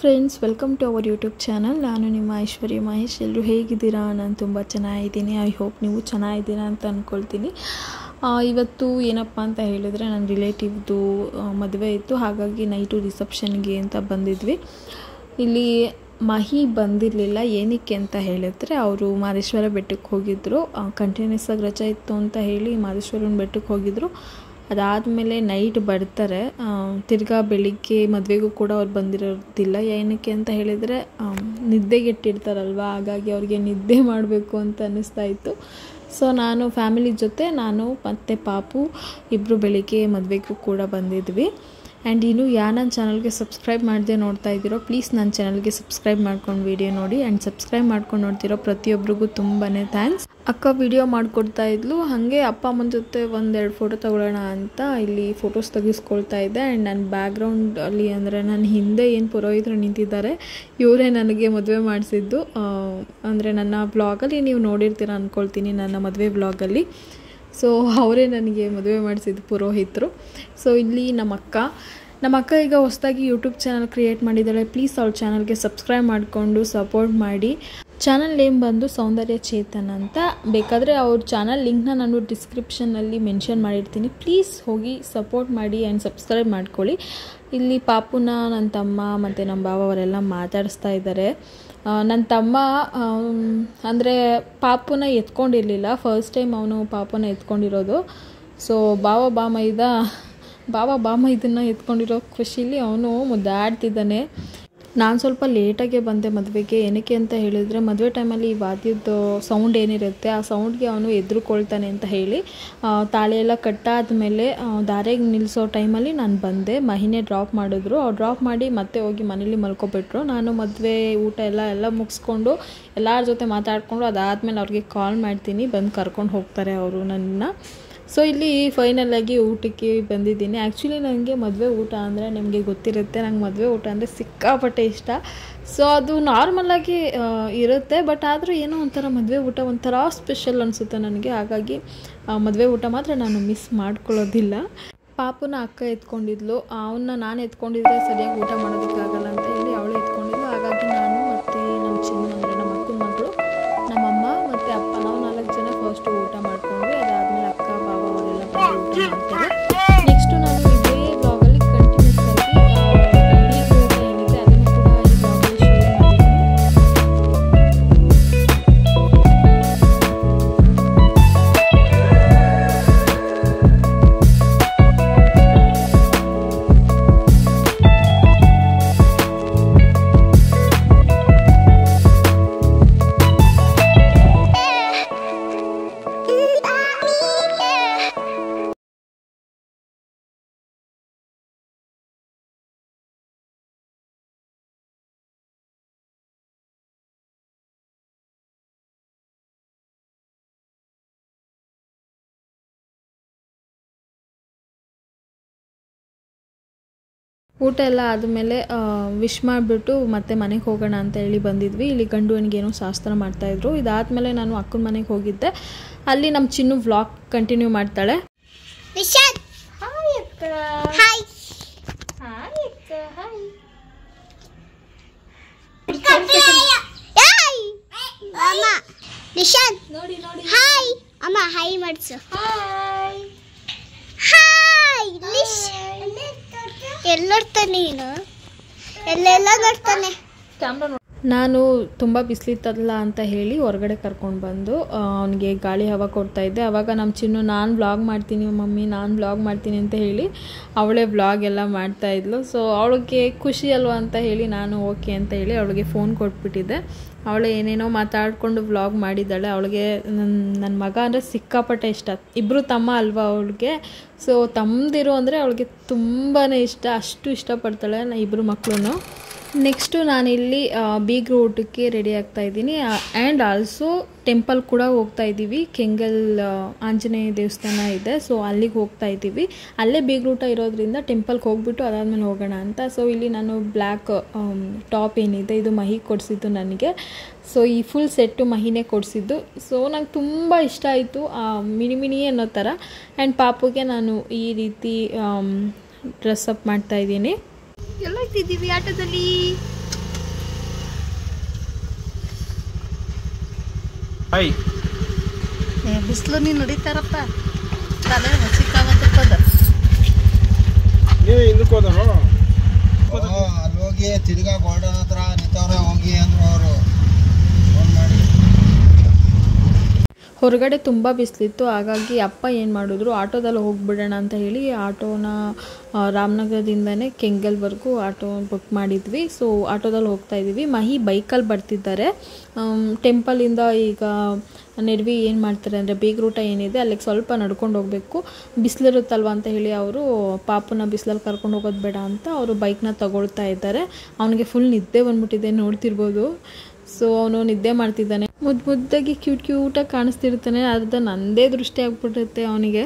Friends, welcome to our YouTube channel. ನಾನು ನಿಮ್ಮ ಐಶ್ವರ್ಯ ಮಹೇಶ್. ಎಲ್ಲರೂ ಹೇಗಿದ್ದೀರಾ? ನಾನು ತುಂಬ ಚೆನ್ನಾಗಿದ್ದೀನಿ. ಐ ಹೋಪ್ ನೀವು ಚೆನ್ನಾಗಿದ್ದೀರಾ ಅಂತ ಅಂದ್ಕೊಳ್ತೀನಿ. ಇವತ್ತು ಏನಪ್ಪ ಅಂತ ಹೇಳಿದರೆ, ನನ್ನ ರಿಲೇಟಿವ್ದು ಮದುವೆ ಇತ್ತು, ಹಾಗಾಗಿ ನೈಟು ರಿಸೆಪ್ಷನ್ಗೆ ಅಂತ ಬಂದಿದ್ವಿ. ಇಲ್ಲಿ ಮಹಿ ಬಂದಿರಲಿಲ್ಲ. ಏನಕ್ಕೆ ಅಂತ ಹೇಳಿದ್ರೆ, ಅವರು ಮಾದೇಶ್ವರ ಬೆಟ್ಟಕ್ಕೆ ಹೋಗಿದ್ದರು. ಕಂಟಿನ್ಯೂಸ್ ಆಗಿ ರಜೆ ಇತ್ತು ಅಂತ ಹೇಳಿ ಮಾದೇಶ್ವರನ ಬೆಟ್ಟಕ್ಕೆ ಹೋಗಿದ್ದರು. ಅದಾದಮೇಲೆ ನೈಟ್ ಬರ್ತಾರೆ. ತಿರ್ಗಾ ಬೆಳಿಗ್ಗೆ ಮದುವೆಗೂ ಕೂಡ ಅವ್ರು ಬಂದಿರೋದಿಲ್ಲ. ಏನಕ್ಕೆ ಅಂತ ಹೇಳಿದರೆ, ನಿದ್ದೆಗೆಟ್ಟಿರ್ತಾರಲ್ವ, ಹಾಗಾಗಿ ಅವ್ರಿಗೆ ನಿದ್ದೆ ಮಾಡಬೇಕು ಅಂತ ಅನ್ನಿಸ್ತಾ ಇತ್ತು. ಸೊ ನಾನು ಫ್ಯಾಮಿಲಿ ಜೊತೆ ನಾನು ಮತ್ತು ಪಾಪು ಇಬ್ಬರು ಬೆಳಿಗ್ಗೆ ಮದುವೆಗೂ ಕೂಡ ಬಂದಿದ್ವಿ. ಆ್ಯಂಡ್ ಇನ್ನೂ ನನ್ನ ಚಾನಲ್ಗೆ ಸಬ್ಸ್ಕ್ರೈಬ್ ಮಾಡದೆ ನೋಡ್ತಾ ಇದ್ದೀರೋ, ಪ್ಲೀಸ್ ನನ್ನ ಚಾನಲ್ಗೆ ಸಬ್ಸ್ಕ್ರೈಬ್ ಮಾಡ್ಕೊಂಡು ವಿಡಿಯೋ ನೋಡಿ. ಆ್ಯಂಡ್ ಸಬ್ಸ್ಕ್ರೈಬ್ ಮಾಡ್ಕೊಂಡು ನೋಡ್ತಿರೋ ಪ್ರತಿಯೊಬ್ಬರಿಗೂ ತುಂಬಾ ಥ್ಯಾಂಕ್ಸ್. ಅಕ್ಕ ವಿಡಿಯೋ ಮಾಡಿಕೊಡ್ತಾ ಇದ್ಲು. ಹಾಗೆ ಅಪ್ಪ ಅಮ್ಮನ ಜೊತೆ ಒಂದೆರಡು ಫೋಟೋ ತೊಗೊಳ್ಳೋಣ ಅಂತ ಇಲ್ಲಿ ಫೋಟೋಸ್ ತೆಗೆಸ್ಕೊಳ್ತಾ ಇದ್ದೆ. ಆ್ಯಂಡ್ ನನ್ನ ಬ್ಯಾಕ್ಗ್ರೌಂಡಲ್ಲಿ ಅಂದರೆ ನನ್ನ ಹಿಂದೆ ಏನು ಪುರೋಹಿತರು ನಿಂತಿದ್ದಾರೆ, ಇವರೇ ನನಗೆ ಮದುವೆ ಮಾಡಿಸಿದ್ದು. ಅಂದರೆ ನನ್ನ ಬ್ಲಾಗಲ್ಲಿ ನೀವು ನೋಡಿರ್ತೀರ ಅಂದ್ಕೊಳ್ತೀನಿ, ನನ್ನ ಮದುವೆ ಬ್ಲಾಗಲ್ಲಿ. ಸೊ ಅವರೇ ನನಗೆ ಮದುವೆ ಮಾಡಿಸಿದ್ದು ಪುರೋಹಿತರು. ಸೊ ಇಲ್ಲಿ ನಮ್ಮ ಅಕ್ಕ ಈಗ ಹೊಸದಾಗಿ ಯೂಟ್ಯೂಬ್ ಚಾನಲ್ ಕ್ರಿಯೇಟ್ ಮಾಡಿದ್ದಾಳೆ. ಪ್ಲೀಸ್ ಅವ್ರ ಚಾನಲ್ಗೆ ಸಬ್ಸ್ಕ್ರೈಬ್ ಮಾಡಿಕೊಂಡು ಸಪೋರ್ಟ್ ಮಾಡಿ. ಚಾನಲ್ ನೇಮ್ ಬಂದು ಸೌಂದರ್ಯ ಚೇತನ್ ಅಂತ. ಬೇಕಾದರೆ ಅವ್ರ ಚಾನಲ್ ಲಿಂಕ್ನ ನಾನು ಡಿಸ್ಕ್ರಿಪ್ಷನ್ನಲ್ಲಿ ಮೆನ್ಷನ್ ಮಾಡಿರ್ತೀನಿ. ಪ್ಲೀಸ್ ಹೋಗಿ ಸಪೋರ್ಟ್ ಮಾಡಿ ಆ್ಯಂಡ್ ಸಬ್ಸ್ಕ್ರೈಬ್ ಮಾಡ್ಕೊಳ್ಳಿ. ಇಲ್ಲಿ ಪಾಪುನ ನನ್ನ ತಮ್ಮ ಮತ್ತು ನಮ್ಮ ಬಾವ ಅವರೆಲ್ಲ ಮಾತಾಡಿಸ್ತಾ ಇದ್ದಾರೆ. ನನ್ನ ತಮ್ಮ ಅಂದರೆ ಪಾಪುನ ಎತ್ಕೊಂಡಿರಲಿಲ್ಲ, ಫಸ್ಟ್ ಟೈಮ್ ಅವನು ಪಾಪುನ ಎತ್ಕೊಂಡಿರೋದು. ಸೊ ಬಾವ ಬಾಮ ಇದನ್ನು ಎತ್ಕೊಂಡಿರೋ ಖುಷಿಲಿ ಅವನು ಮುದ್ದಾಡ್ತಿದ್ದಾನೆ. ನಾನು ಸ್ವಲ್ಪ ಲೇಟಾಗೆ ಬಂದೆ ಮದುವೆಗೆ. ಏನಕ್ಕೆ ಅಂತ ಹೇಳಿದರೆ, ಮದುವೆ ಟೈಮಲ್ಲಿ ಈ ವಾದ್ಯದ ಸೌಂಡ್ ಏನಿರುತ್ತೆ ಆ ಸೌಂಡ್ಗೆ ಅವನು ಎದುರುಕೊಳ್ತಾನೆ ಅಂತ ಹೇಳಿ ತಾಳಿಯೆಲ್ಲ ಕಟ್ಟಾದಮೇಲೆ ದಾರಿಗೆ ನಿಲ್ಲಿಸೋ ಟೈಮಲ್ಲಿ ನಾನು ಬಂದೆ. ಮಹಿನೇ ಡ್ರಾಪ್ ಮಾಡಿದ್ರು. ಅವ್ರು ಡ್ರಾಪ್ ಮಾಡಿ ಮತ್ತೆ ಹೋಗಿ ಮನೇಲಿ ಮಲ್ಕೊಬಿಟ್ರು. ನಾನು ಮದುವೆ ಊಟ ಎಲ್ಲ ಮುಗಿಸ್ಕೊಂಡು ಎಲ್ಲರ ಜೊತೆ ಮಾತಾಡಿಕೊಂಡು ಅದಾದಮೇಲೆ ಅವ್ರಿಗೆ ಕಾಲ್ ಮಾಡ್ತೀನಿ, ಬಂದು ಕರ್ಕೊಂಡು ಹೋಗ್ತಾರೆ ಅವರು ನನ್ನ. ಸೊ ಇಲ್ಲಿ ಫೈನಲಾಗಿ ಊಟಕ್ಕೆ ಬಂದಿದ್ದೀನಿ. ಆ್ಯಕ್ಚುಲಿ ನನಗೆ ಮದುವೆ ಊಟ ಅಂದರೆ ನಿಮಗೆ ಗೊತ್ತಿರುತ್ತೆ, ನಂಗೆ ಮದುವೆ ಊಟ ಅಂದರೆ ಸಿಕ್ಕಾಪಟ್ಟೆ ಇಷ್ಟ. ಸೊ ಅದು ನಾರ್ಮಲಾಗಿ ಇರುತ್ತೆ, ಬಟ್ ಆದರೂ ಏನೋ ಒಂಥರ ಮದುವೆ ಊಟ ಒಂಥರ ಸ್ಪೆಷಲ್ ಅನಿಸುತ್ತೆ ನನಗೆ. ಹಾಗಾಗಿ ಮದುವೆ ಊಟ ಮಾತ್ರ ನಾನು ಮಿಸ್ ಮಾಡ್ಕೊಳ್ಳೋದಿಲ್ಲ. ಪಾಪುನ ಅಕ್ಕ ಎತ್ಕೊಂಡಿದ್ಲು, ಅವನ್ನ ನಾನು ಎತ್ಕೊಂಡಿದ್ರೆ ಸರಿಯಾಗಿ ಊಟ ಮಾಡೋದಕ್ಕಾಗಲ್ಲ ಅಂತ ಹೇಳಿ ಅವಳು ಎತ್ಕೊಂಡಿದ್ಲು. ಹಾಗಾಗಿ ನಾನು ಮತ್ತು ನಮ್ಮ ಚಿನ್ನ ಅಂದರೆ ನಮ್ಮ ಅಕ್ಕನ ಮಗಳು, ನಮ್ಮಮ್ಮ ಮತ್ತು ಅಪ್ಪ, ನಾವು 4 ಜನ ಫಸ್ಟು ಊಟ ಮಾಡ್ಕೊಂಡ್ವಿ. ಅದಾದಮೇಲೆ ಅಕ್ಕ ಬಾವ ಅವರೆಲ್ಲ ಬಂದು ಊಟ ಮಾಡ್ತಾರೆ. ನೆಕ್ಸ್ಟು ನಾನು ಇದೇ ಬ್ಲಾಗಲ್ಲಿ ಕಂಟಿನ್ಯೂಸ್ ಆಗಿ ಬೀಗ ಊಟ ಏನಿದೆ ಅದನ್ನು ಕೂಡ ಈ ಬ್ಲಾಗಲ್ಲಿ ಶೇರ್ ಮಾಡಿದ್ದೀನಿ. ಊಟ ಎಲ್ಲ ಆದಮೇಲೆ ವಿಶ್ ಮಾಡಿಬಿಟ್ಟು ಮತ್ತೆ ಮನೆಗೆ ಹೋಗೋಣ ಅಂತ ಹೇಳಿ ಬಂದಿದ್ವಿ. ಇಲ್ಲಿ ಗಂಡು ಹೆಣ್ಣಿಗೇನೋ ಶಾಸ್ತ್ರ ಮಾಡ್ತಾಯಿದ್ರು. ಇದಾದಮೇಲೆ ನಾನು ಅಕ್ಕನ ಮನೆಗೆ ಹೋಗಿದ್ದೆ. ಅಲ್ಲಿ ನಮ್ಮ ಚಿನ್ನು ವ್ಲಾಗ್ ಕಂಟಿನ್ಯೂ ಮಾಡ್ತಾಳೆ. ಅಮ್ಮ ಹಾಯ್ ಮಾಡಿಸು. ಎಲ್ಲೋಡ್ತಾನೆ ನೀನು, ಎಲ್ಲೆಲ್ಲ ನೋಡ್ತಾನೆ. ನಾನು ತುಂಬ ಬಿಸಿಲಿತ್ತಲ್ಲ ಅಂತ ಹೇಳಿ ಹೊರಗಡೆ ಕರ್ಕೊಂಡು ಬಂದು ಅವನಿಗೆ ಗಾಳಿ ಹವಾ ಕೊಡ್ತಾಯಿದ್ದೆ. ಆವಾಗ ನಮ್ಮ ಚಿನ್ನು ನಾನು ವ್ಲಾಗ್ ಮಾಡ್ತೀನಿ ಮಮ್ಮಿ, ನಾನು ವ್ಲಾಗ್ ಮಾಡ್ತೀನಿ ಅಂತ ಹೇಳಿ ಅವಳೇ ವ್ಲಾಗ್ ಎಲ್ಲ ಮಾಡ್ತಾಯಿದ್ಲು. ಸೊ ಅವಳಿಗೆ ಖುಷಿ ಅಲ್ವಾ ಅಂತ ಹೇಳಿ ನಾನು ಓಕೆ ಅಂತ ಹೇಳಿ ಅವಳಿಗೆ ಫೋನ್ ಕೊಟ್ಬಿಟ್ಟಿದ್ದೆ. ಅವಳು ಏನೇನೋ ಮಾತಾಡಿಕೊಂಡು ವ್ಲಾಗ್ ಮಾಡಿದ್ದಾಳೆ. ಅವಳಿಗೆ ನನ್ನ ಮಗ ಅಂದರೆ ಸಿಕ್ಕಾಪಟ್ಟೆ ಇಷ್ಟ. ಇಬ್ಬರು ತಮ್ಮ ಅಲ್ವಾ ಅವಳಿಗೆ. ಸೊ ತಮ್ಮದಿರು ಅಂದರೆ ಅವಳಿಗೆ ತುಂಬಾ ಇಷ್ಟ, ಅಷ್ಟು ಇಷ್ಟಪಡ್ತಾಳೆ ಇಬ್ಬರು ಮಕ್ಕಳು. ನೆಕ್ಸ್ಟು ನಾನಿಲ್ಲಿ ಬೀಗ್ರ ಊಟಕ್ಕೆ ರೆಡಿ ಆಗ್ತಾಯಿದ್ದೀನಿ. ಆ್ಯಂಡ್ ಆಲ್ಸೋ ಟೆಂಪಲ್ ಕೂಡ ಹೋಗ್ತಾ ಇದ್ದೀವಿ. ಕೆಂಗಲ್ ಆಂಜನೇಯ ದೇವಸ್ಥಾನ ಇದೆ, ಸೊ ಅಲ್ಲಿಗೆ ಹೋಗ್ತಾ ಇದ್ದೀವಿ. ಅಲ್ಲೇ ಬೀಗ್ರ ಊಟ ಇರೋದ್ರಿಂದ ಟೆಂಪಲ್ಗೆ ಹೋಗ್ಬಿಟ್ಟು ಅದಾದಮೇಲೆ ಹೋಗೋಣ ಅಂತ. ಸೊ ಇಲ್ಲಿ ನಾನು ಬ್ಲ್ಯಾಕ್ ಟಾಪ್ ಏನಿದೆ ಇದು ಮಹಿ ಕೊಡಿಸಿದ್ದು ನನಗೆ. ಸೊ ಈ ಫುಲ್ ಸೆಟ್ಟು ಮಹಿನೇ ಕೊಡಿಸಿದ್ದು. ಸೊ ನಂಗೆ ತುಂಬ ಇಷ್ಟ ಆಯಿತು, ಮಿನಿ ಅನ್ನೋ ಥರ. ಆ್ಯಂಡ್ ಪಾಪುಗೆ ನಾನು ಈ ರೀತಿ ಡ್ರೆಸ್ಅಪ್ ಮಾಡ್ತಾಯಿದ್ದೀನಿ. ಎಲ್ಲ ಇಟ್ಟಿದ್ದೀವಿ ಆಟೋದಲ್ಲಿ. ಹಾಯ್ ಬಿಸಿಲು ನೀನು ನಡೀತಾರಪ್ಪ ತಲೆ ಹಸಿಕಾಗತ್ತದ ನೀವು ಹಿಂದಕ್ಕೆ ಹೋದನು ಅಲ್ಲಿ ಹೋಗಿ ತಿರ್ಗಾ ಗೋಲ್ಡನ್ ಹತ್ರ ನಿಂತವ್ರೆ ಹೋಗಿ ಅಂದ್ರು ಅವರು ಫೋನ್ ಮಾಡಿ. ಹೊರಗಡೆ ತುಂಬ ಬಿಸಿಲಿತ್ತು. ಹಾಗಾಗಿ ಅಪ್ಪ ಏನು ಮಾಡಿದ್ರು, ಆಟೋದಲ್ಲಿ ಹೋಗಿಬಿಡೋಣ ಅಂತ ಹೇಳಿ ಆಟೋನ ರಾಮನಗರದಿಂದನೇ ಕೆಂಗಲ್ವರೆಗೂ ಆಟೋ ಬುಕ್ ಮಾಡಿದ್ವಿ. ಸೊ ಆಟೋದಲ್ಲಿ ಹೋಗ್ತಾ ಇದ್ದೀವಿ. ಮಹಿ ಬೈಕಲ್ಲಿ ಬರ್ತಿದ್ದಾರೆ. ಟೆಂಪಲಿಂದ ಈಗ ನೆರವಿ ಏನು ಮಾಡ್ತಾರೆ ಅಂದರೆ ಬೇಗರೂಟ ಏನಿದೆ ಅಲ್ಲಿಗೆ ಸ್ವಲ್ಪ ನಡ್ಕೊಂಡು ಹೋಗಬೇಕು, ಬಿಸಿಲಿರುತ್ತಲ್ವ ಅಂತ ಹೇಳಿ ಅವರು ಪಾಪನ ಬಿಸಿಲಲ್ಲಿ ಕರ್ಕೊಂಡು ಹೋಗೋದು ಬೇಡ ಅಂತ ಅವರು ಬೈಕ್ನ ತಗೊಳ್ತಾ ಇದ್ದಾರೆ. ಅವನಿಗೆ ಫುಲ್ ನಿದ್ದೆ ಬಂದ್ಬಿಟ್ಟಿದೆ, ನೋಡ್ತಿರ್ಬೋದು. ಸೊ ಅವನು ನಿದ್ದೆ ಮಾಡ್ತಿದ್ದಾನೆ. ಮುದ್ದಾಗಿ ಕ್ಯೂಟಾಗಿ ಕಾಣಿಸ್ತಿರ್ತಾನೆ. ಅರ್ಧ ನಂದೇ ದೃಷ್ಟಿ ಆಗ್ಬಿಟ್ಟಿರುತ್ತೆ ಅವನಿಗೆ.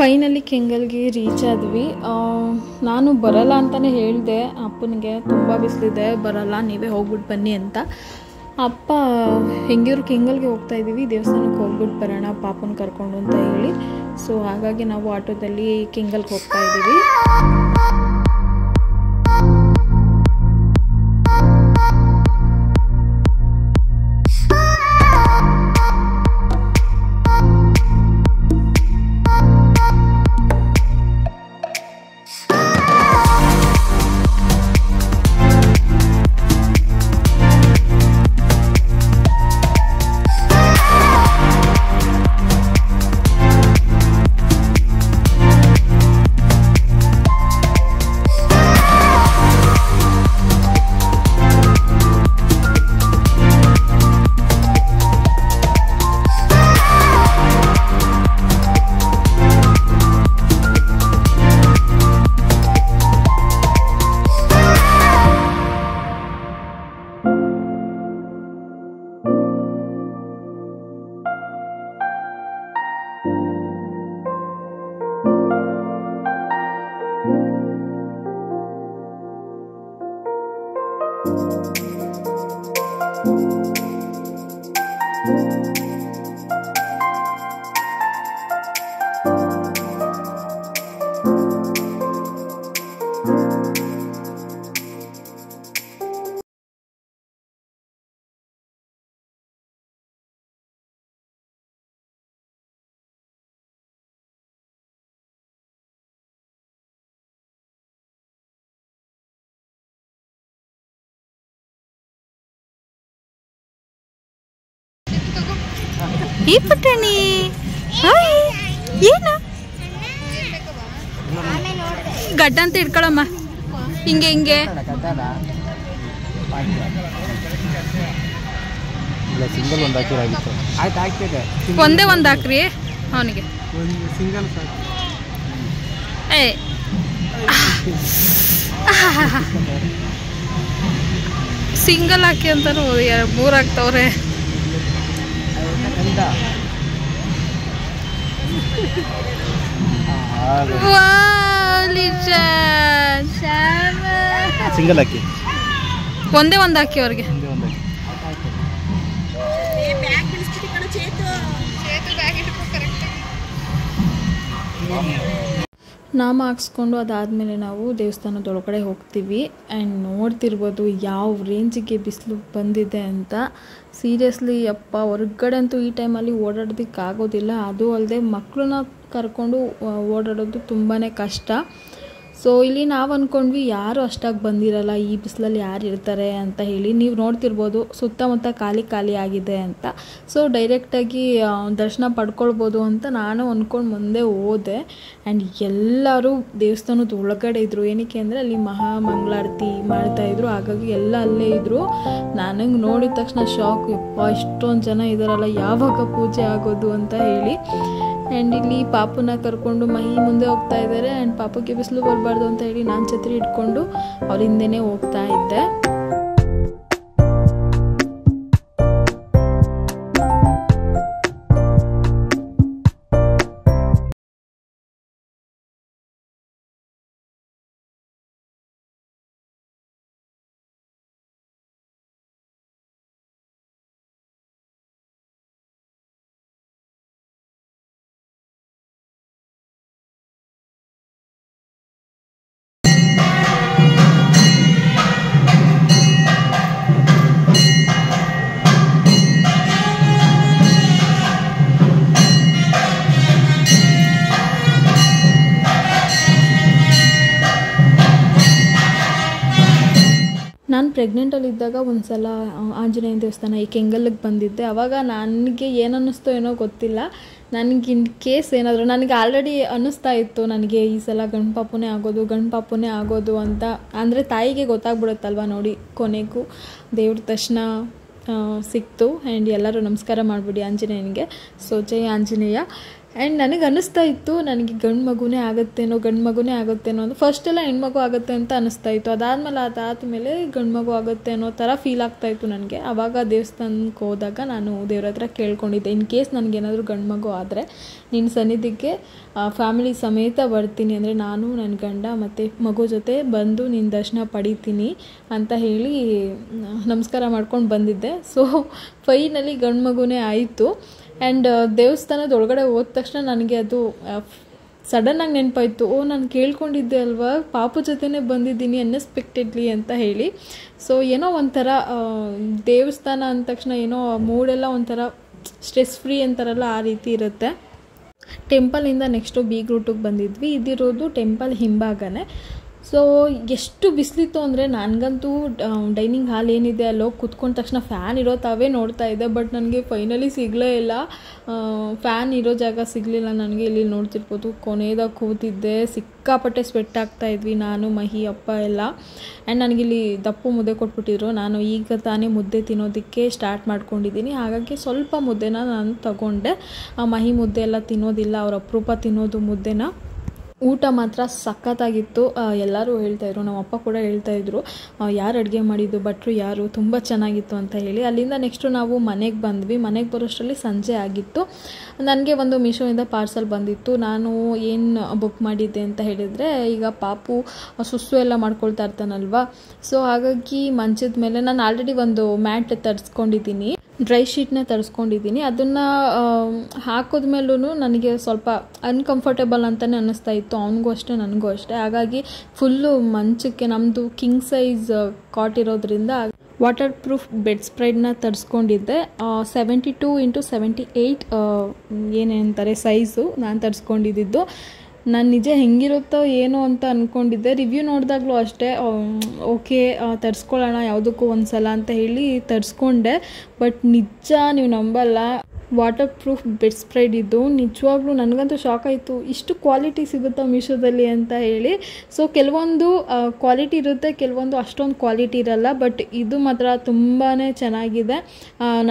ಫೈನಲಿ ಕೆಂಗಲ್ಗೆ ರೀಚ್ ಆದ್ವಿ. ನಾನು ಬರಲ್ಲ ಅಂತಲೇ ಹೇಳಿದೆ ಅಪ್ಪನಿಗೆ, ತುಂಬ ಬಿಸಿಲಿದೆ ಬರಲ್ಲ, ನೀವೇ ಹೋಗ್ಬಿಟ್ಟು ಬನ್ನಿ ಅಂತ. ಅಪ್ಪ ಹೆಂಗಿದ್ರು ಕೆಂಗಲ್ಗೆ ಹೋಗ್ತಾ ಇದ್ದೀವಿ, ದೇವಸ್ಥಾನಕ್ಕೆ ಹೋಗ್ಬಿಟ್ಟು ಬರೋಣ ಪಾಪನ ಕರ್ಕೊಂಡು ಅಂತ ಹೇಳಿ. ಸೊ ಹಾಗಾಗಿ ನಾವು ಆಟೋದಲ್ಲಿ ಕೆಂಗಲ್ಗೆ ಹೋಗ್ತಾ ಇದ್ದೀವಿ. ಈ ಪುಟ್ಟಣಿ ಏನು ಗಡ್ಡ ಅಂತ ಇಟ್ಕೊಳಮ್ಮ, ಹಿಂಗೆ ಹಿಂಗೆ ಸಿಂಗಲ್ ಒಂದು ಹಾಕಿರಾಗಿತ್ತು. ಆಯ್ತು ಆಗ್ತಿದೆ, ಒಂದೇ ಒಂದು ಹಾಕ್ರಿ ಅವನಿಗೆ. ಸಿಂಗಲ್ ಏ ಸಿಂಗಲ್ ಹಾಕಿ ಅಂತಾನು 2-3 ಹಾಕ್ತವ್ರೆ. ಸಿಂಗಲ್ ಹಾಕಿ, ಒಂದೇ ಒಂದು ಹಾಕಿ ಅವ್ರಿಗೆ. ನಾಮ ಹಾಕ್ಸ್ಕೊಂಡು ಅದಾದಮೇಲೆ ನಾವು ದೇವಸ್ಥಾನದೊಳಗಡೆ ಹೋಗ್ತೀವಿ. ಆ್ಯಂಡ್ ನೋಡ್ತಿರ್ಬೋದು ಯಾವ ರೇಂಜಿಗೆ ಬಿಸಿಲು ಬಂದಿದೆ ಅಂತ. ಸೀರಿಯಸ್ಲಿ ಅಪ್ಪ ಹೊರಗಡೆ ಅಂತೂ ಈ ಟೈಮಲ್ಲಿ ಓಡಾಡೋದಕ್ಕಾಗೋದಿಲ್ಲ. ಅದು ಅಲ್ಲದೆ ಮಕ್ಕಳನ್ನ ಕರ್ಕೊಂಡು ಓಡಾಡೋದು ತುಂಬಾ ಕಷ್ಟ. ಸೊ ಇಲ್ಲಿ ನಾವು ಅಂದ್ಕೊಂಡ್ವಿ ಯಾರು ಅಷ್ಟಾಗಿ ಬಂದಿರಲ್ಲ, ಈ ಬಿಸಿಲಲ್ಲಿ ಯಾರು ಇರ್ತಾರೆ ಅಂತ ಹೇಳಿ. ನೀವು ನೋಡ್ತಿರ್ಬೋದು ಸುತ್ತಮುತ್ತ ಖಾಲಿ ಆಗಿದೆ ಅಂತ. ಸೊ ಡೈರೆಕ್ಟಾಗಿ ದರ್ಶನ ಪಡ್ಕೊಳ್ಬೋದು ಅಂತ ನಾನು ಅಂದ್ಕೊಂಡು ಮುಂದೆ ಹೋದೆ. ಆ್ಯಂಡ್ ಎಲ್ಲರೂ ದೇವಸ್ಥಾನದ ಒಳಗಡೆ ಇದ್ದರು. ಏನಕ್ಕೆ ಅಂದರೆ ಅಲ್ಲಿ ಮಹಾಮಂಗಳಾರತಿ ಮಾಡ್ತಾಯಿದ್ರು, ಹಾಗಾಗಿ ಎಲ್ಲ ಅಲ್ಲೇ ಇದ್ದರು. ನನಗೆ ನೋಡಿದ ತಕ್ಷಣ ಶಾಕ್, ಯಪ್ಪ ಇಷ್ಟೊಂದು ಜನ ಇದ್ದಾರಲ್ಲ, ಯಾವಾಗ ಪೂಜೆ ಆಗೋದು ಅಂತ ಹೇಳಿ. ಆ್ಯಂಡ್ ಇಲ್ಲಿ ಪಾಪುನ ಕರ್ಕೊಂಡು ಮಹಿ ಮುಂದೆ ಹೋಗ್ತಾ ಇದ್ದಾರೆ. ಆ್ಯಂಡ್ ಪಾಪಕ್ಕೆ ಬಿಸಿಲು ಬರಬಾರ್ದು ಅಂತ ಹೇಳಿ ನಾನು ಛತ್ರಿ ಇಟ್ಕೊಂಡು ಅವ್ರ ಹಿಂದೆನೇ ಹೋಗ್ತಾ ಇದ್ದೆ. ಪ್ರೆಗ್ನೆಂಟಲ್ಲಿದ್ದಾಗ ಒಂದು ಸಲ ಆಂಜನೇಯ ದೇವಸ್ಥಾನ ಈ ಕೆಂಗಲ್ಗೆ ಬಂದಿದ್ದೆ. ಆವಾಗ ನನಗೆ ಏನು ಅನ್ನಿಸ್ತೋ ಏನೋ ಗೊತ್ತಿಲ್ಲ, ನನಗೆ ಇನ್ ಕೇಸ್ ಏನಾದರೂ ನನಗೆ ಆಲ್ರೆಡಿ ಅನ್ನಿಸ್ತಾ ಇತ್ತು ನನಗೆ ಈ ಸಲ ಗಂಡು ಪಾಪುನೇ ಆಗೋದು ಅಂತ. ಅಂದರೆ ತಾಯಿಗೆ ಗೊತ್ತಾಗ್ಬಿಡುತ್ತಲ್ವ ನೋಡಿ. ಕೊನೆಗೂ ದೇವ್ರ ದರ್ಶನ ಸಿಕ್ತು. ಆ್ಯಂಡ್ ಎಲ್ಲರೂ ನಮಸ್ಕಾರ ಮಾಡಿಬಿಡಿ ಆಂಜನೇಯನಿಗೆ. ಸೊ ಜೈ ಆಂಜನೇಯ. ಆ್ಯಂಡ್ ನನಗೆ ಅನ್ನಿಸ್ತಾ ಇತ್ತು ನನಗೆ ಗಂಡು ಮಗುನೇ ಆಗುತ್ತೇನೋ ಅಂತ. ಫಸ್ಟೆಲ್ಲ ಹೆಣ್ಮಗು ಆಗುತ್ತೆ ಅಂತ ಅನ್ನಿಸ್ತಾ ಇತ್ತು. ಅದಾದಮೇಲೆ ಗಂಡು ಮಗು ಆಗುತ್ತೆ ಅನ್ನೋ ಥರ ಫೀಲ್ ಆಗ್ತಾಯಿತ್ತು ನನಗೆ. ಆವಾಗ ದೇವಸ್ಥಾನಕ್ಕೆ ಹೋದಾಗ ನಾನು ದೇವ್ರ ಹತ್ರ ಕೇಳ್ಕೊಂಡಿದ್ದೆ, ಇನ್ ಕೇಸ್ ನನಗೇನಾದರೂ ಗಂಡು ಮಗು ಆದರೆ ನಿನ್ನ ಸನ್ನಿಧಿಗೆ ಫ್ಯಾಮಿಲಿ ಸಮೇತ ಬರ್ತೀನಿ, ಅಂದರೆ ನಾನು ನನ್ನ ಗಂಡ ಮತ್ತು ಮಗು ಜೊತೆ ಬಂದು ನಿನ್ನ ದರ್ಶನ ಪಡಿತೀನಿ ಅಂತ ಹೇಳಿ ನಮಸ್ಕಾರ ಮಾಡ್ಕೊಂಡು ಬಂದಿದ್ದೆ. ಸೊ ಫೈನಲಿ ಗಂಡು ಮಗುನೇ ಆಯಿತು. ಆ್ಯಂಡ್ ದೇವಸ್ಥಾನದ ಒಳಗಡೆ ಹೋದ ತಕ್ಷಣ ನನಗೆ ಅದು ಸಡನ್ನಾಗಿ ನೆನಪಾಯಿತು, ನಾನು ಕೇಳ್ಕೊಂಡಿದ್ದೆ ಅಲ್ವಾ, ಪಾಪು ಜೊತೆನೇ ಬಂದಿದ್ದೀನಿ ಅನ್ಎಕ್ಸ್ಪೆಕ್ಟೆಡ್ಲಿ ಅಂತ ಹೇಳಿ. ಸೊ ಏನೋ ಒಂಥರ ದೇವಸ್ಥಾನ ಅಂದ ತಕ್ಷಣ ಏನೋ ಮೂಡೆಲ್ಲ ಒಂಥರ ಸ್ಟ್ರೆಸ್ ಫ್ರೀ ಅಂತಾರಲ್ಲ ಆ ರೀತಿ ಇರುತ್ತೆ. ಟೆಂಪಲಿಂದ ನೆಕ್ಸ್ಟು ಬೀಗ್ ರೂಟಿಗೆ ಬಂದಿದ್ವಿ. ಇದಿರೋದು ಟೆಂಪಲ್ ಹಿಂಭಾಗನೇ. ಸೊ ಎಷ್ಟು ಬಿಸಿಲಿತ್ತು ಅಂದರೆ ನನಗಂತೂ ಡೈನಿಂಗ್ ಹಾಲ್ ಏನಿದೆ ಅಲ್ಲೋಗಿ ಕುತ್ಕೊಂಡ ತಕ್ಷಣ ಫ್ಯಾನ್ ಇರೋ ತಾವೇ ನೋಡ್ತಾ ಇದ್ದೆ. ಬಟ್ ನನಗೆ ಫೈನಲಿ ಸಿಗಲೇ ಇಲ್ಲ, ಫ್ಯಾನ್ ಇರೋ ಜಾಗ ಸಿಗಲಿಲ್ಲ ನನಗೆ. ಇಲ್ಲಿ ನೋಡ್ತಿರ್ಬೋದು ಕೊನೆಯದಾಗ ಕೂತಿದ್ದೆ, ಸಿಕ್ಕಾಪಟ್ಟೆ ಸ್ವೆಟ್ ಆಗ್ತಾಯಿದ್ವಿ ನಾನು, ಮಹಿ, ಅಪ್ಪ ಎಲ್ಲ. ಆ್ಯಂಡ್ ನನಗಿಲ್ಲಿ ದಪ್ಪು ಮುದ್ದೆ ಕೊಟ್ಬಿಟ್ಟಿದ್ರು. ನಾನು ಈಗ ತಾನೇ ಮುದ್ದೆ ತಿನ್ನೋದಕ್ಕೆ ಸ್ಟಾರ್ಟ್ ಮಾಡ್ಕೊಂಡಿದ್ದೀನಿ. ಹಾಗಾಗಿ ಸ್ವಲ್ಪ ಮುದ್ದೆನ ನಾನು ತಗೊಂಡೆ. ಮಹಿ ಮುದ್ದೆ ಎಲ್ಲ ತಿನ್ನೋದಿಲ್ಲ, ಅವ್ರ ಅಪರೂಪ ತಿನ್ನೋದು ಮುದ್ದೆನ. ಊಟ ಮಾತ್ರ ಸಖತ್ತಾಗಿತ್ತು. ಎಲ್ಲರೂ ಹೇಳ್ತಾಯಿದ್ರು, ನಮ್ಮ ಅಪ್ಪ ಕೂಡ ಹೇಳ್ತಾಯಿದ್ರು ಯಾರು ಅಡುಗೆ ಮಾಡಿದ್ದು, ಭಟ್ರು ಯಾರು, ತುಂಬ ಚೆನ್ನಾಗಿತ್ತು ಅಂತ ಹೇಳಿ. ಅಲ್ಲಿಂದ ನೆಕ್ಸ್ಟು ನಾವು ಮನೆಗೆ ಬಂದ್ವಿ. ಮನೆಗೆ ಬರೋಷ್ಟರಲ್ಲಿ ಸಂಜೆ ಆಗಿತ್ತು. ನನಗೆ ಒಂದು ಮೀಶೋಯಿಂದ ಪಾರ್ಸಲ್ ಬಂದಿತ್ತು. ನಾನು ಏನು ಬುಕ್ ಮಾಡಿದ್ದೆ ಅಂತ ಹೇಳಿದರೆ, ಈಗ ಪಾಪು ಸುಸ್ಸು ಎಲ್ಲ ಮಾಡ್ಕೊಳ್ತಾ ಇರ್ತಾನಲ್ವ. ಸೊ ಹಾಗಾಗಿ ಮಂಚದ ಮೇಲೆ ನಾನು ಆಲ್ರೆಡಿ ಒಂದು ಮ್ಯಾಟ್ ತರಿಸ್ಕೊಂಡಿದ್ದೀನಿ, ಡ್ರೈ ಶೀಟ್ನ ತರಿಸ್ಕೊಂಡಿದ್ದೀನಿ. ಅದನ್ನು ಹಾಕಿದ್ಮೇಲೂ ನನಗೆ ಸ್ವಲ್ಪ ಅನ್ಕಂಫರ್ಟೇಬಲ್ ಅಂತಲೇ ಅನ್ನಿಸ್ತಾ ಇತ್ತು, ಅವನಿಗೂ ಅಷ್ಟೇ ನನಗೂ ಅಷ್ಟೇ. ಹಾಗಾಗಿ ಫುಲ್ಲು ಮಂಚಕ್ಕೆ, ನಮ್ಮದು ಕಿಂಗ್ ಸೈಜ್ ಕಾಟ್ ಇರೋದ್ರಿಂದ ವಾಟರ್ ಪ್ರೂಫ್ ಬೆಡ್ ಸ್ಪ್ರೆಡ್ನ ತರಿಸ್ಕೊಂಡಿದ್ದೆ. 72x78 ಏನೇಂತಾರೆ ಸೈಜು ನಾನು ತರಿಸ್ಕೊಂಡಿದ್ದು. ನಾನು ನಿಜ ಹೆಂಗಿರುತ್ತೋ ಏನೋ ಅಂತ ಅಂದ್ಕೊಂಡಿದ್ದೆ. ರಿವ್ಯೂ ನೋಡಿದಾಗಲೂ ಅಷ್ಟೇ ಓಕೆ ತರಿಸ್ಕೊಳ್ಳೋಣ ಯಾವುದಕ್ಕೂ ಒಂದು ಸಲ ಅಂತ ಹೇಳಿ ತರಿಸ್ಕೊಂಡೆ. ಬಟ್ ನಿಜ ನೀವು ನಂಬಲ್ಲ, ವಾಟರ್ ಪ್ರೂಫ್ ಬೆಡ್ ಸ್ಪ್ರೆಡ್ ಇದ್ದು ನಿಜವಾಗ್ಲೂ ನನಗಂತೂ ಶಾಕ್ ಆಯಿತು, ಇಷ್ಟು ಕ್ವಾಲಿಟಿ ಸಿಗುತ್ತಾ ಮೀಶೋದಲ್ಲಿ ಅಂತ ಹೇಳಿ. ಸೊ ಕೆಲವೊಂದು ಕ್ವಾಲಿಟಿ ಇರುತ್ತೆ, ಕೆಲವೊಂದು ಅಷ್ಟೊಂದು ಕ್ವಾಲಿಟಿ ಇರಲ್ಲ. ಬಟ್ ಇದು ಮಾತ್ರ ತುಂಬಾ ಚೆನ್ನಾಗಿದೆ,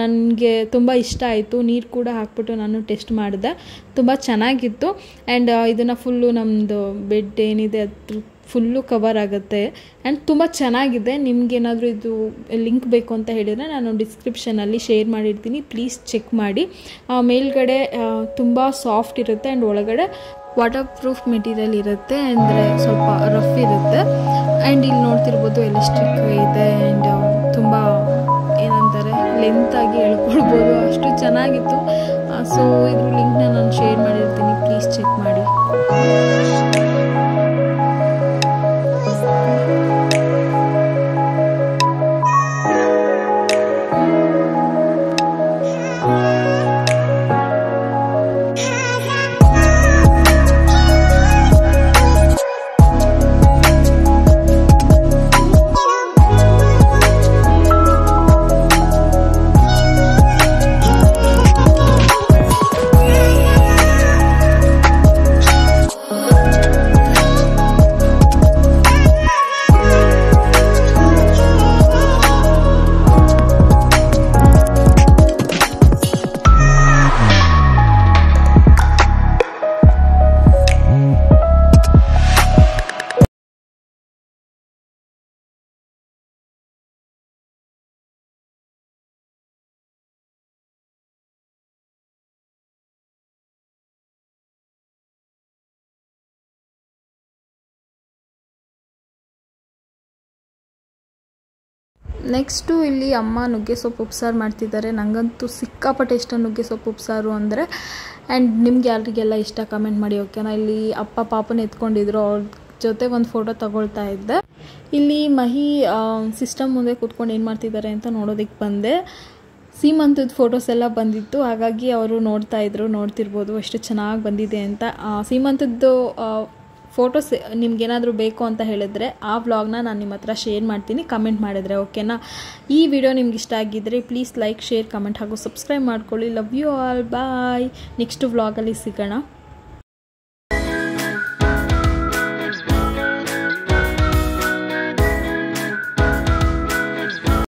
ನನಗೆ ತುಂಬ ಇಷ್ಟ ಆಯಿತು. ನೀರು ಕೂಡ ಹಾಕ್ಬಿಟ್ಟು ನಾನು ಟೆಸ್ಟ್ ಮಾಡಿದೆ, ತುಂಬ ಚೆನ್ನಾಗಿತ್ತು. ಆ್ಯಂಡ್ ಇದನ್ನು ಫುಲ್ಲು ನಮ್ಮದು ಬೆಡ್ ಏನಿದೆ ಅದ್ರ ಫುಲ್ಲು ಕವರ್ ಆಗುತ್ತೆ. ಆ್ಯಂಡ್ ತುಂಬ ಚೆನ್ನಾಗಿದೆ. ನಿಮಗೇನಾದರೂ ಇದು ಲಿಂಕ್ ಬೇಕು ಅಂತ ಹೇಳಿದರೆ ನಾನು ಡಿಸ್ಕ್ರಿಪ್ಷನಲ್ಲಿ ಶೇರ್ ಮಾಡಿರ್ತೀನಿ, ಪ್ಲೀಸ್ ಚೆಕ್ ಮಾಡಿ. ಮೇಲ್ಗಡೆ ತುಂಬ ಸಾಫ್ಟ್ ಇರುತ್ತೆ ಆ್ಯಂಡ್ ಒಳಗಡೆ ವಾಟರ್ ಪ್ರೂಫ್ ಮೆಟೀರಿಯಲ್ ಇರುತ್ತೆ, ಅಂದರೆ ಸ್ವಲ್ಪ ರಫ್ ಇರುತ್ತೆ. ಆ್ಯಂಡ್ ಇಲ್ಲಿ ನೋಡ್ತಿರ್ಬೋದು ಎಲೆಕ್ಟ್ರಿಕ್ ಇದೆ. ಆ್ಯಂಡ್ ತುಂಬ ಏನಂತಾರೆ ಲೆಂತಾಗಿ ಹೇಳ್ಕೊಳ್ಬೋದು, ಅಷ್ಟು ಚೆನ್ನಾಗಿತ್ತು. ಸೊ ಇದ್ರ ಲಿಂಕ್ನ ನಾನು ಶೇರ್ ಮಾಡಿರ್ತೀನಿ, ಪ್ಲೀಸ್ ಚೆಕ್ ಮಾಡಿ. ನೆಕ್ಸ್ಟು ಇಲ್ಲಿ ಅಮ್ಮ ನುಗ್ಗೆ ಸೊಪ್ಪು ಉಪ್ಸಾರು ಮಾಡ್ತಿದ್ದಾರೆ. ನನಗಂತೂ ಸಿಕ್ಕಾಪಟ್ಟೆ ಇಷ್ಟ ನುಗ್ಗೆ ಸೊಪ್ಪು ಉಪ್ಸಾರು ಅಂದರೆ. ಆ್ಯಂಡ್ ನಿಮ್ಗೆ ಯಾರಿಗೆಲ್ಲ ಇಷ್ಟ ಕಮೆಂಟ್ ಮಾಡಿ ಓಕೆನಾ. ಇಲ್ಲಿ ಅಪ್ಪ ಪಾಪನ ಎತ್ಕೊಂಡಿದ್ರು, ಅವ್ರ ಜೊತೆ ಒಂದು ಫೋಟೋ ತಗೊಳ್ತಾ ಇದ್ದೆ. ಇಲ್ಲಿ ಮಹಿ ಸಿಸ್ಟಮ್ ಮುಂದೆ ಕೂತ್ಕೊಂಡು ಏನು ಮಾಡ್ತಿದ್ದಾರೆ ಅಂತ ನೋಡೋದಕ್ಕೆ ಬಂದೆ. ಸೀಮಂತದ ಫೋಟೋಸ್ ಎಲ್ಲ ಬಂದಿತ್ತು, ಹಾಗಾಗಿ ಅವರು ನೋಡ್ತಿರ್ಬೋದು ಎಷ್ಟು ಚೆನ್ನಾಗಿ ಬಂದಿದೆ ಅಂತ. ಸೀಮಂತದ್ದು ಫೋಟೋಸ್ ನಿಮ್ಗೇನಾದರೂ ಬೇಕು ಅಂತ ಹೇಳಿದ್ರೆ ಆ ವ್ಲಾಗ್ನ ನಾನು ನಿಮ್ಮ ಹತ್ರ ಶೇರ್ ಮಾಡ್ತೀನಿ, ಕಮೆಂಟ್ ಮಾಡಿದರೆ. ಓಕೆನಾ? ಈ ವಿಡಿಯೋ ನಿಮ್ಗೆ ಇಷ್ಟ ಆಗಿದ್ದರೆ ಪ್ಲೀಸ್ ಲೈಕ್, ಶೇರ್, ಕಮೆಂಟ್ ಹಾಗೂ ಸಬ್ಸ್ಕ್ರೈಬ್ ಮಾಡ್ಕೊಳ್ಳಿ. Love you all. Bye. Next ವ್ಲಾಗಲ್ಲಿ ಸಿಗೋಣ.